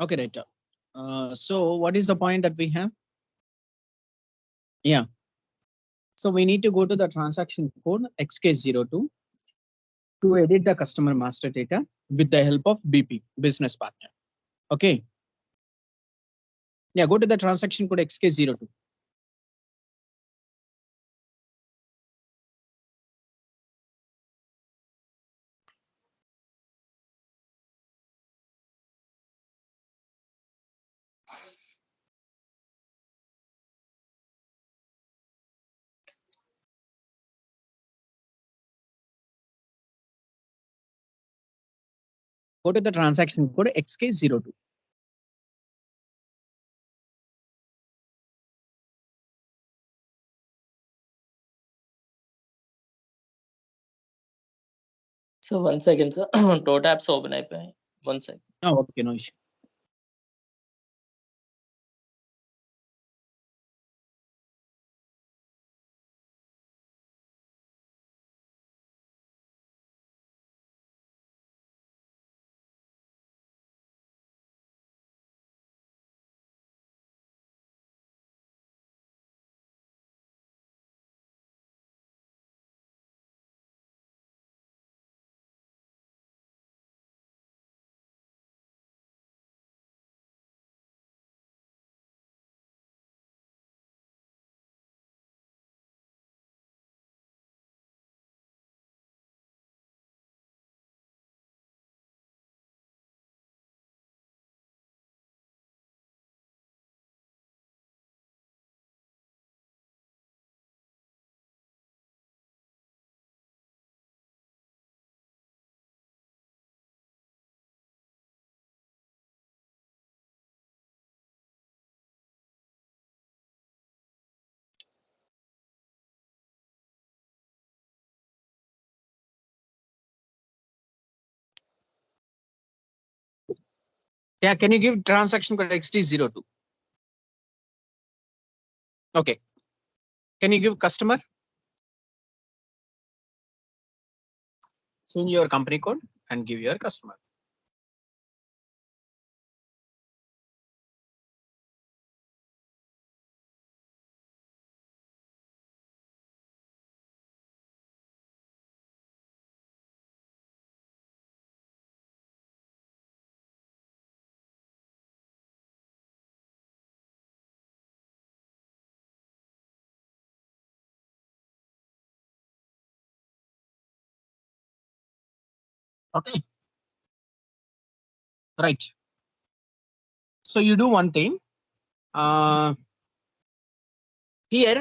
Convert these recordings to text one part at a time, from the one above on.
Okay, right. So what is the point that we have? Yeah. So we need to go to the transaction code XK02 to edit the customer master data with the help of BP, business partner. Okay. Yeah, go to the transaction code XK02. Go to the transaction code XK02. So 1 second, sir. Two tabs open అయిపోయాయి. 1 second. Oh, okay, no issue. Yeah, can you give transaction code XT02? Okay. Can you give customer? Change your company code and give your customer. Okay. Right. So you do one thing. Here,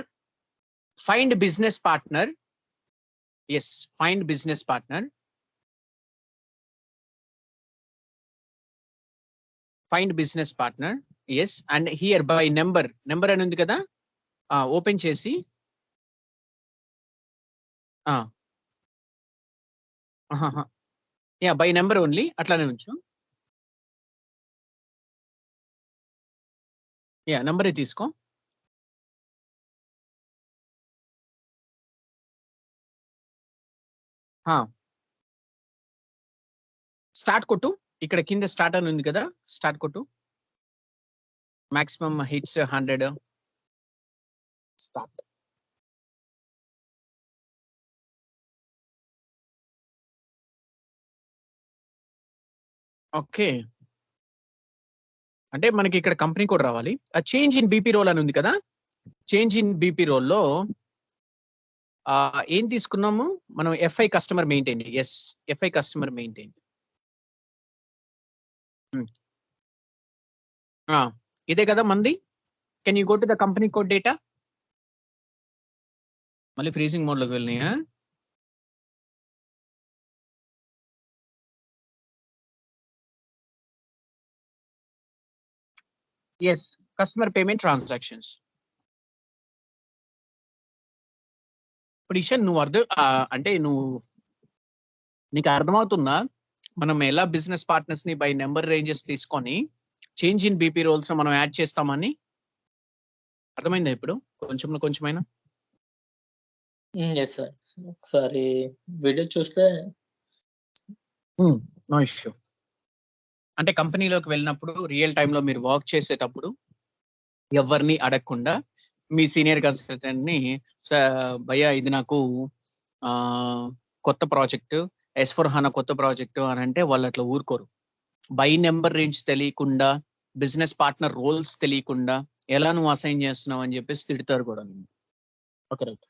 find business partner. Yes, find business partner. Find business partner. Yes, and here by number అని ఉంది కదా, open చేసి yeah by number only అట్లానే ఉంచు. Yeah నెంబరే తీసుకో. Start కొట్టు. ఇక్కడ కింద స్టార్ట్ అని ఉంది కదా, స్టార్ట్ కొట్టు. Maximum hits 100. స్టార్ట్. ఓకే. అంటే మనకి ఇక్కడ కంపెనీ కోడ్ రావాలి. ఆ చేంజ్ ఇన్ బీపీ రోల్ అని ఉంది కదా, చేంజ్ ఇన్ బీపీ రోల్లో ఏం తీసుకున్నాము మనం? FI customer maintain. Yes, FI customer maintain. ఇదే కదా మంది. Can you go to the company code data? మళ్ళీ ఫ్రీజింగ్ మోడ్లోకి వెళ్ళినాయా? Yes, customer payment transactions. ఇప్పుడు ఇషన్ నువ్వు అంటే నీకు అర్థమవుతుందా మనం ఎలా బిజినెస్ పార్ట్నర్స్ ని బై నెంబర్ రేంజెస్ తీసుకొని చేంజ్ ఇన్ బీపీ రోల్స్ లో మనం యాడ్ చేస్తామని అర్థమైందా ఇప్పుడు కొంచెమైనా? ఎస్ సార్, ఒకసారి వీడియో చూస్తే నో ఇష్యూ. అంటే కంపెనీలోకి వెళ్ళినప్పుడు రియల్ టైంలో మీరు వర్క్ చేసేటప్పుడు ఎవరిని అడగకుండా మీ సీనియర్ కన్సల్టెంట్‌ని భయ్యా ఇది నాకు కొత్త ప్రాజెక్ట్ S/4HANA కొత్త ప్రాజెక్ట్ అని అంటే వాళ్ళు అట్లా ఊరుకోరు. బై నెంబర్ రేంజ్ తెలియకుండా, బిజినెస్ పార్ట్నర్ రోల్స్ తెలియకుండా ఎలా నువ్వు అసైన్ చేస్తున్నావు అని చెప్పేసి తిడతారు కూడా. Okay. Right.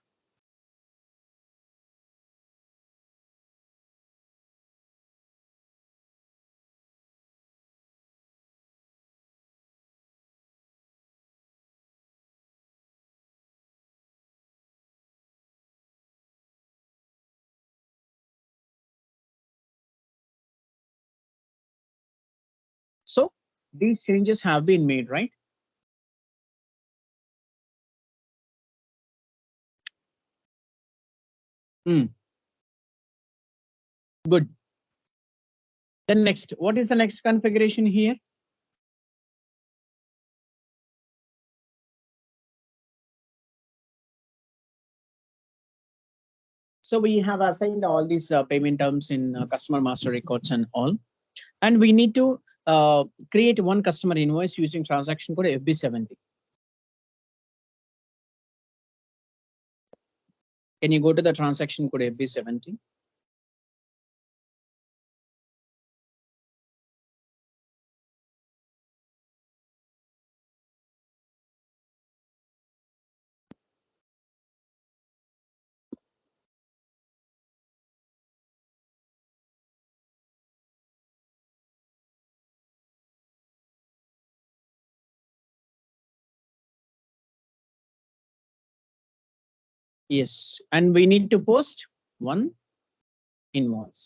So these changes have been made, right? Good. Then next, what is the next configuration here? So we have assigned all these payment terms in customer master records and all, and we need to create one customer invoice using transaction code FB70. Can you go to the transaction code FB70? Yes, and we need to post one invoice.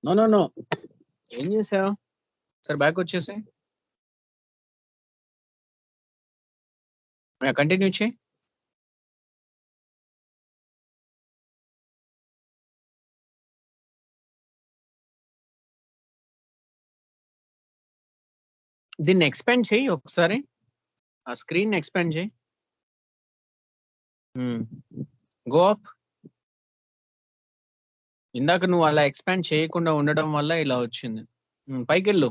No. ఏం చేసావు? సరే back వచ్చేసాయి. Continue చేయి. దీన్ని expand చేయి ఒకసారి. ఆ screen expand చేయి. Go up. ఇందాక నువ్వు అలా ఎక్స్పాండ్ చేయకుండా ఉండడం వల్ల ఇలా వచ్చింది. పైకి వెళ్ళు.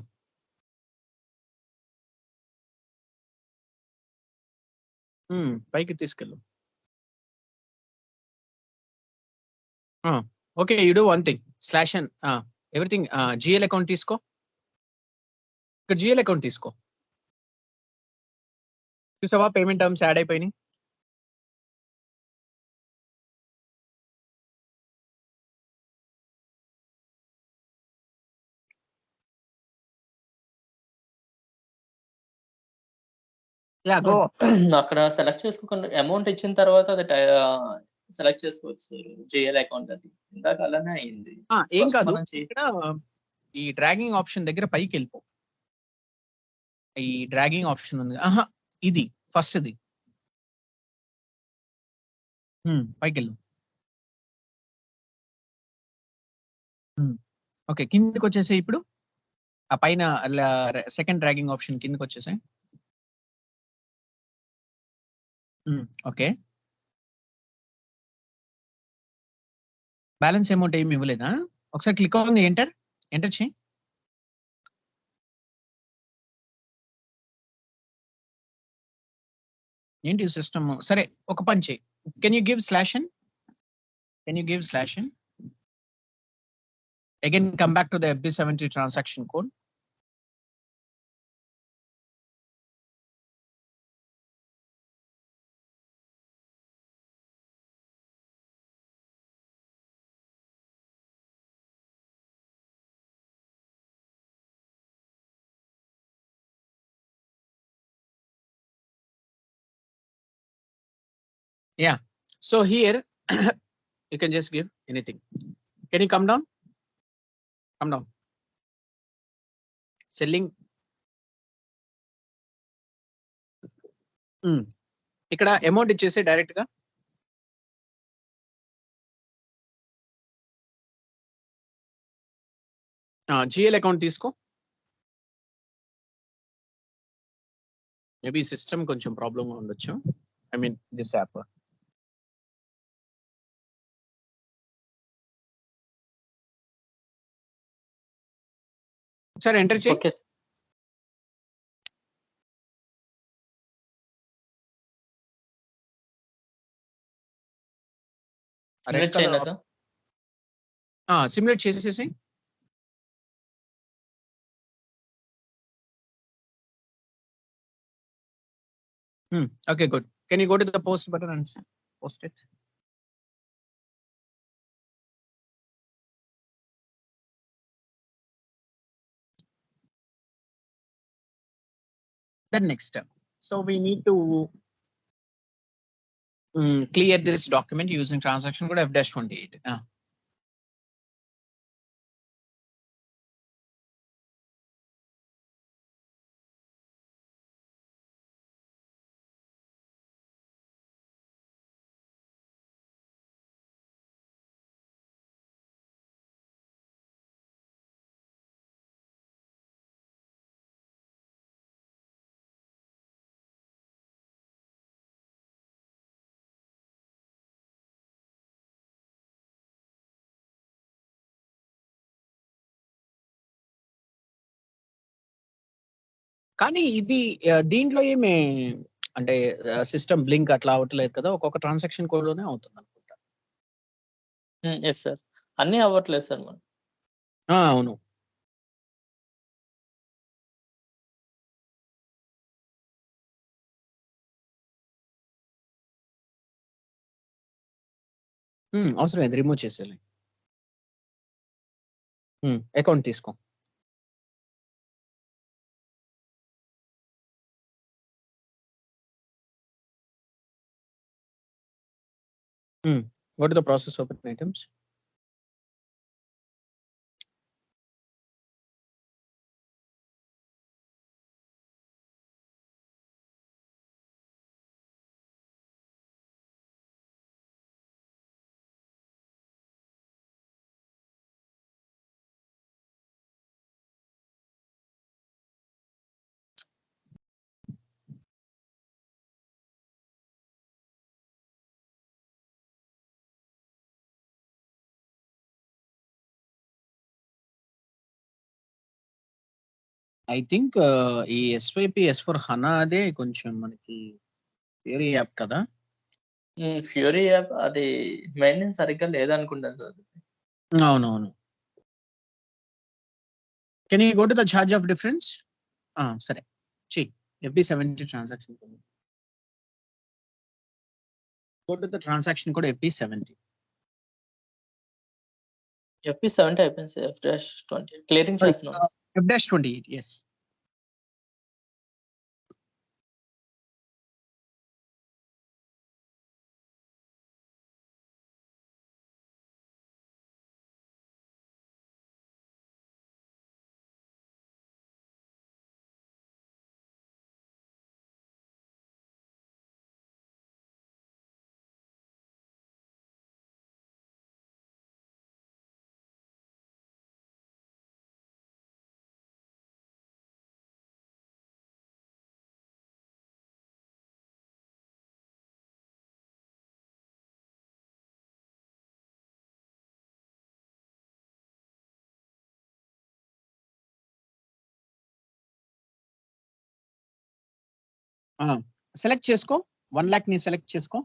పైకి తీసుకెళ్ళు. Okay, you do one thing. Slash and everything GL account తీసుకో. ఇక్కడ జిఎల్ అకౌంట్ తీసుకో. చూసావా పేమెంట్ టర్మ్స్ యాడ్ అయిపోయినాయి. సో అక్కడ సెలెక్ట్ చేసుకోకుండా అమౌంట్ ఇచ్చిన తర్వాత అది సెలెక్ట్ చేసుకోవచ్చు సార్. జిఎల్ అకౌంట్ అది ఇందాక అలానే అయింది. ఏం కాదు, ఇక్కడ ఈ డ్రాగింగ్ ఆప్షన్ దగ్గర పైకి వెళ్ళిపో. ఈ డ్రాగింగ్ ఆప్షన్ ఉంది. ఇది ఫస్ట్ ఇది. పైకి వెళ్ళు. ఓకే, కిందకి వచ్చేసి ఇప్పుడు ఆ పైన సెకండ్ డ్రాగింగ్ ఆప్షన్ కిందకి వచ్చేసాయి. ఓకే, బ్యాలెన్స్ అమౌంట్ ఏమి ఇవ్వలేదా? ఒకసారి క్లిక్ ఆన్ ఎంటర్ చేయి. ఏంటి సిస్టమ్? సరే ఒక పని చేయి. Can you give slash in? Again come back to the FB70 transaction code. Yeah. So here you can just give anything. Can you come down? Come down. Selling. ఇక్కడ amount ఇచ్చేసి direct గా GL account తీసుకో. Maybe system కొంచెం problem ఉండొచ్చు. I mean this app. సరే enter చేయి. Okay red చేయనా colour sir? Simulate చేసేసి. Okay, good. Can you go to the post button and post it? Then next step. So we need to clear this document using transaction code F-28. కానీ ఇది దీంట్లో ఏమి అంటే system blink అట్లా అవట్లేదు కదా, ఒక్కొక్క ట్రాన్సాక్షన్ కోడ్ లోనే అవుతుంది అనుకుంటా. ఎస్ సార్, అన్నీ అవ్వట్లేదు సార్ మనం. అవును. అవసరం లేదు, రిమూవ్ చేసేయాలి. అకౌంట్ తీసుకో. Go to the process open items. I think ఈ ఎస్వైపి S4 హనా అదే కొంచెం మనకి వేరే యాప్ కదా. ఫ్యూరీ యాప్ అది మెయింటెనెన్స్ సరిగ్గా లేదనుకుంటాను సార్. అవునవును. Can you go to the charge of difference? సరే చెయ్యి. FB70 transaction code. Go to the transaction code FB70. FP70 అయిపోయింది సార్. F-20 క్లియరింగ్ చేస్తున్నాం. F-28, yes. సెలెక్ట్ చేసుకో. 1 lakh ని సెలెక్ట్ చేసుకో.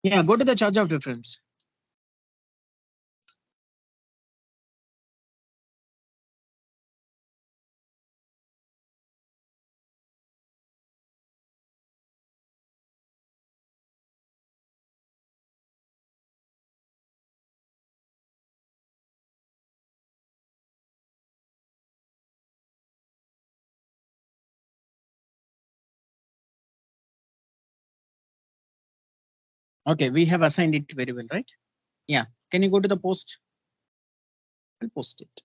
Yeah, go to the charge of difference. Okay, we have assigned it very well, right? Yeah. Can you go to the post? I'll post it.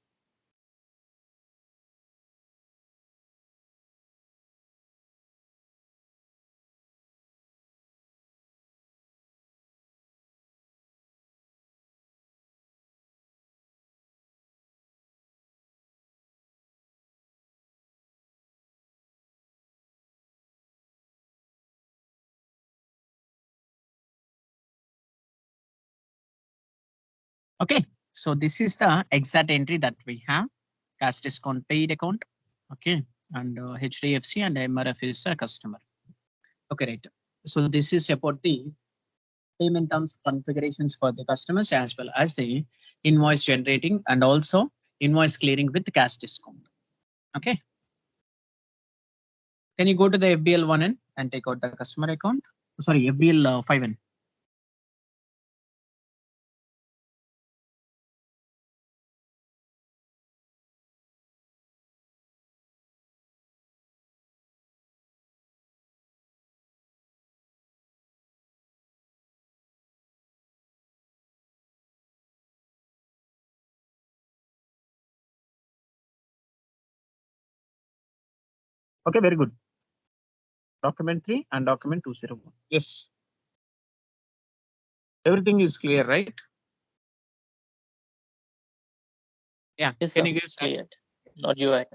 Okay, so this is the exact entry that we have. Cash discount paid account. Okay, and HDFC and MRF is a customer. Okay, right. So this is about the payment terms configurations for the customers as well as the invoice generating and also invoice clearing with cash discount. Okay. Can you go to the FBL 1N and take out the customer account? Sorry, FBL 5N. Okay, very good. Document 3 and document 201. Yes. Everything is clear, right? Yeah. Yes, Can sir. you give It's clear. Not UI.